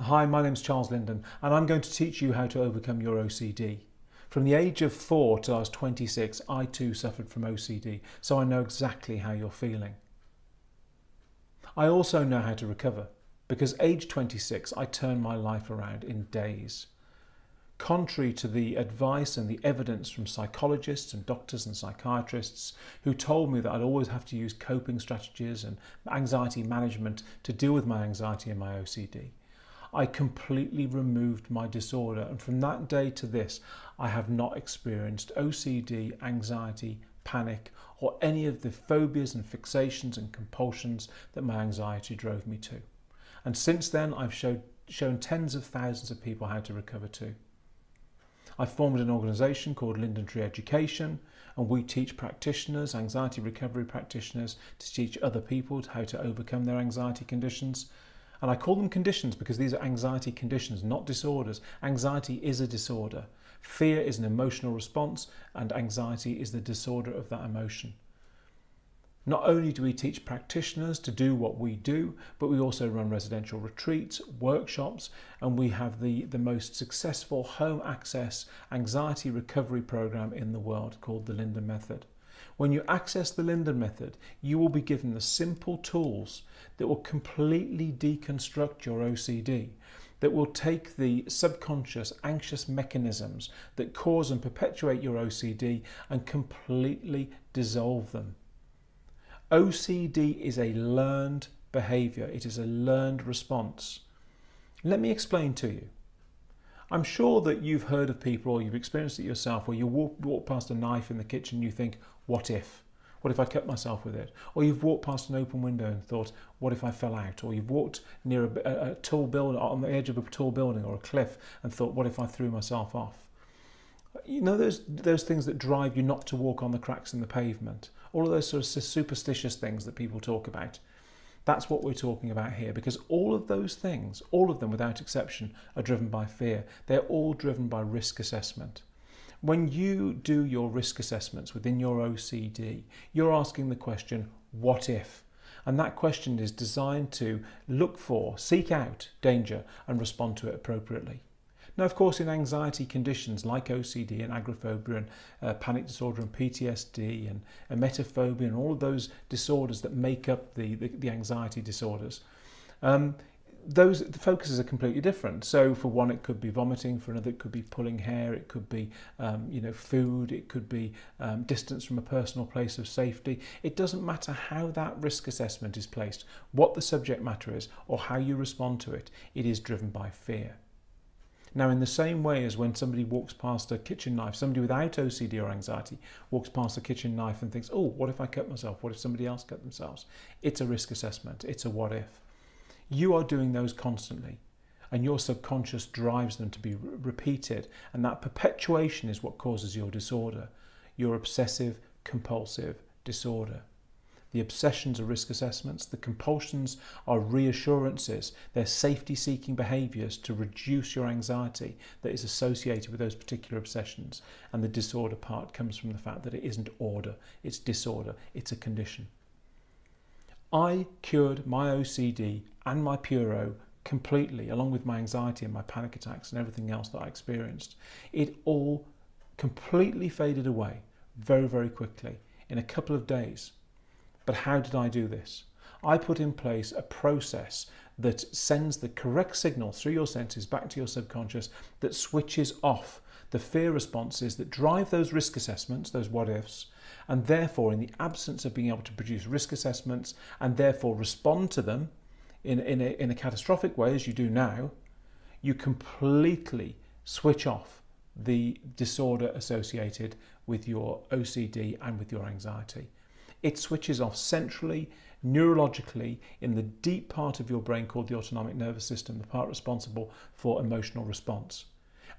Hi, my name's Charles Linden and I'm going to teach you how to overcome your OCD. From the age of 4 till I was 26, I too suffered from OCD, so I know exactly how you're feeling. I also know how to recover, because age 26 I turned my life around in days. Contrary to the advice and the evidence from psychologists and doctors and psychiatrists who told me that I'd always have to use coping strategies and anxiety management to deal with my anxiety and my OCD, I completely removed my disorder, and from that day to this I have not experienced OCD, anxiety, panic or any of the phobias and fixations and compulsions that my anxiety drove me to. And since then I've shown tens of thousands of people how to recover too. I formed an organisation called Linden Education, and we teach practitioners, anxiety recovery practitioners, to teach other people how to overcome their anxiety conditions. And I call them conditions because these are anxiety conditions, not disorders. Anxiety is a disorder. Fear is an emotional response, and anxiety is the disorder of that emotion. Not only do we teach practitioners to do what we do, but we also run residential retreats, workshops, and we have the most successful home access anxiety recovery program in the world called the Linden Method. When you access the Linden Method, you will be given the simple tools that will completely deconstruct your OCD, that will take the subconscious anxious mechanisms that cause and perpetuate your OCD and completely dissolve them. OCD is a learned behaviour. It is a learned response. Let me explain to you. I'm sure that you've heard of people, or you've experienced it yourself, where you walk past a knife in the kitchen and you think, what if? What if I cut myself with it? Or you've walked past an open window and thought, what if I fell out? Or you've walked near a tall building, on the edge of a tall building or a cliff, and thought, what if I threw myself off? You know those things that drive you not to walk on the cracks in the pavement? All of those sort of superstitious things that people talk about. That's what we're talking about here, because all of those things, all of them without exception, are driven by fear. They're all driven by risk assessment. When you do your risk assessments within your OCD, you're asking the question, what if? And that question is designed to look for, seek out danger and respond to it appropriately. Now, of course, in anxiety conditions like OCD and agoraphobia and panic disorder and PTSD and emetophobia and all of those disorders that make up the anxiety disorders, the focuses are completely different. So for one, it could be vomiting. For another, it could be pulling hair. It could be food. It could be distance from a personal place of safety. It doesn't matter how that risk assessment is placed, what the subject matter is, or how you respond to it. It is driven by fear. Now, in the same way as when somebody walks past a kitchen knife, somebody without OCD or anxiety walks past a kitchen knife and thinks, oh, what if I cut myself? What if somebody else cut themselves? It's a risk assessment. It's a what if. You are doing those constantly, and your subconscious drives them to be repeated, and that perpetuation is what causes your disorder, your obsessive compulsive disorder. The obsessions are risk assessments, the compulsions are reassurances, they're safety-seeking behaviours to reduce your anxiety that is associated with those particular obsessions, and the disorder part comes from the fact that it isn't order, it's disorder, it's a condition. I cured my OCD and my Puro completely, along with my anxiety and my panic attacks and everything else that I experienced. It all completely faded away very, very quickly in a couple of days. But how did I do this? I put in place a process that sends the correct signal through your senses back to your subconscious that switches off the fear responses that drive those risk assessments, those what ifs, and therefore in the absence of being able to produce risk assessments and therefore respond to them in a catastrophic way as you do now, you completely switch off the disorder associated with your OCD and with your anxiety. It switches off centrally, neurologically, in the deep part of your brain called the autonomic nervous system, the part responsible for emotional response.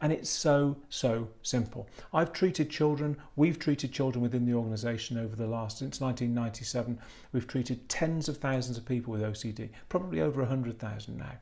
And it's so, so simple. We've treated children within the organisation since 1997. We've treated tens of thousands of people with OCD, probably over 100,000 now.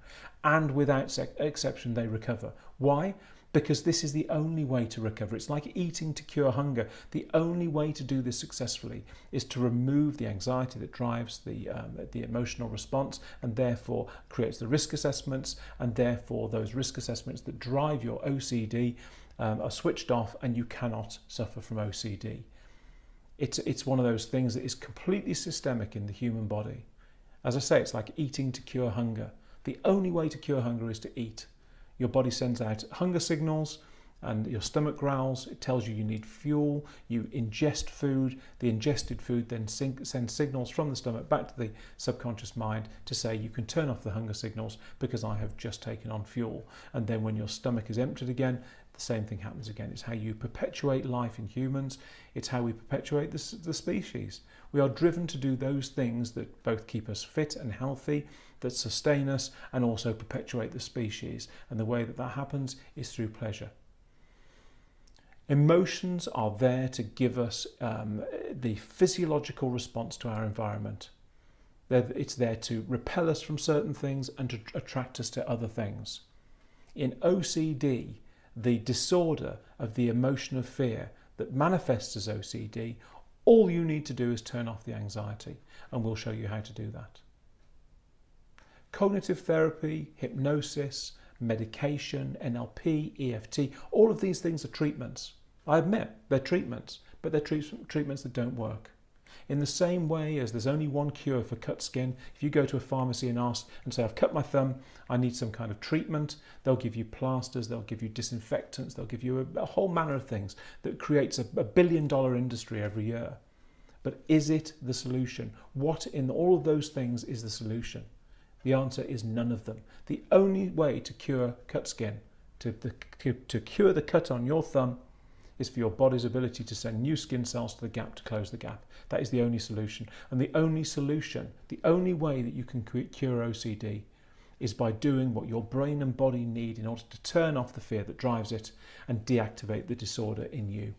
And without exception, they recover. Why? because this is the only way to recover. It's like eating to cure hunger. The only way to do this successfully is to remove the anxiety that drives the emotional response, and therefore creates the risk assessments, and therefore those risk assessments that drive your OCD are switched off, and you cannot suffer from OCD. It's one of those things that is completely systemic in the human body. As I say, it's like eating to cure hunger. The only way to cure hunger is to eat. Your body sends out hunger signals and your stomach growls. It tells you you need fuel. You ingest food. The ingested food then sends signals from the stomach back to the subconscious mind to say you can turn off the hunger signals because I have just taken on fuel. And then when your stomach is emptied again, the same thing happens again. It's how you perpetuate life in humans. It's how we perpetuate the species. We are driven to do those things that both keep us fit and healthy, that sustain us, and also perpetuate the species. And the way that that happens is through pleasure. Emotions are there to give us the physiological response to our environment. It's there to repel us from certain things and to attract us to other things. In OCD, the disorder of the emotion of fear that manifests as OCD, all you need to do is turn off the anxiety, and we'll show you how to do that. Cognitive therapy, hypnosis, medication, NLP, EFT, all of these things are treatments. I admit they're treatments, but they're treatments that don't work. In the same way as there's only one cure for cut skin, if you go to a pharmacy and ask and say, I've cut my thumb, I need some kind of treatment, they'll give you plasters, they'll give you disinfectants, they'll give you a whole manner of things that creates a $1 billion industry every year. But is it the solution? What in all of those things is the solution? The answer is none of them. The only way to cure cut skin, to cure the cut on your thumb, is for your body's ability to send new skin cells to the gap to close the gap. That is the only solution. And the only solution, the only way that you can cure OCD is by doing what your brain and body need in order to turn off the fear that drives it and deactivate the disorder in you.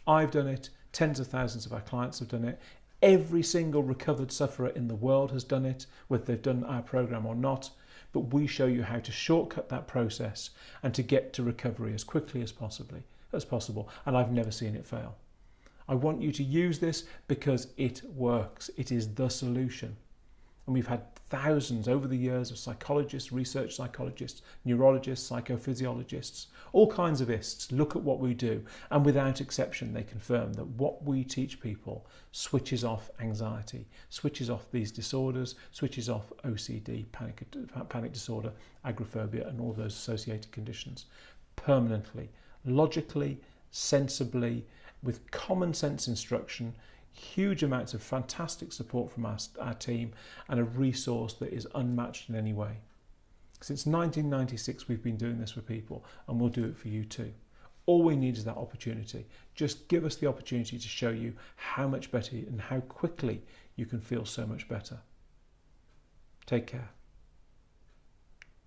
I've done it. Tens of thousands of our clients have done it. Every single recovered sufferer in the world has done it, whether they've done our program or not. But we show you how to shortcut that process and to get to recovery as quickly as possible, and I've never seen it fail. I want you to use this because it works. It is the solution. And we've had thousands over the years of psychologists, research psychologists, neurologists, psychophysiologists, all kinds of ists look at what we do, and without exception they confirm that what we teach people switches off anxiety, switches off these disorders, switches off OCD, panic disorder, agoraphobia, and all those associated conditions permanently, logically, sensibly, with common sense instruction, huge amounts of fantastic support from our team, and a resource that is unmatched in any way. Since 1996 we've been doing this for people, and we'll do it for you too. All we need is that opportunity. Just give us the opportunity to show you how much better and how quickly you can feel so much better. Take care.